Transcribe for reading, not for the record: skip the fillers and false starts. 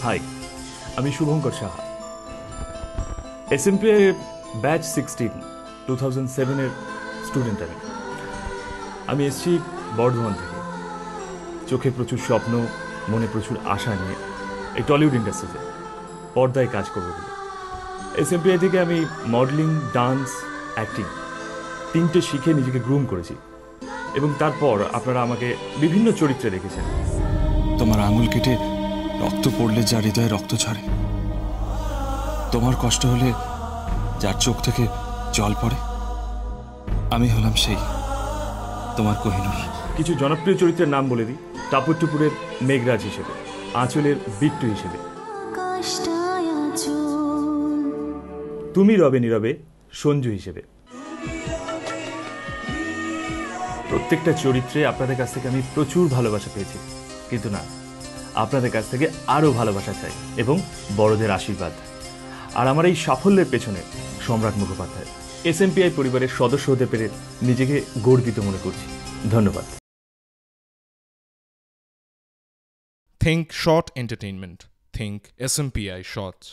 High, আমি Shubhankar Saha, SMPI batch 16 2007-এর student. আমি এসেছি বর্ধমান থেকে। চোখে প্রচুর স্বপ্ন, মনে প্রচুর আশা নিয়ে এই টলিউড ইন্ডাস্ট্রিতে পর্দায় কাজ করবো বলে। এসএমপিআই থেকে আমি মডেলিং, ডান্স, অ্যাক্টিং তিনটে শিখে নিজেকে গ্রুম করেছি এবং তারপর আপনারা আমাকে বিভিন্ন চরিত্রে দেখেছেন। তোমার আঙুল কেটে রক্ত পড়লে যার হৃদয়ে রক্ত ঝরে, তোমার কষ্ট হলে যার চোখ থেকে জল পড়ে, আমি হলাম সেই তোমার কোহিনূর। কিছু জনপ্রিয় চরিত্রের নাম বলে দিই। টাপুর টুপুরের মেঘরাজ হিসেবে, আঁচলের বিট্টু হিসেবে, তুমি রবে নীরবে সঞ্জু হিসেবে। প্রত্যেকটা চরিত্রে আপনাদের কাছ থেকে আমি প্রচুর ভালোবাসা পেয়েছি, কিন্তু না, আপনাদের কাছ থেকে আরও ভালোবাসা চাই এবং বড়দের আশীর্বাদ। আর আমার এই সাফল্যের পেছনে সম্রাট মুখোপাধ্যায়। এসএমপিআই পরিবারের সদস্য হতে পেরে নিজেকে গর্বিত মনে করছি। ধন্যবাদ। Think Short Entertainment. Think SMPI Shorts.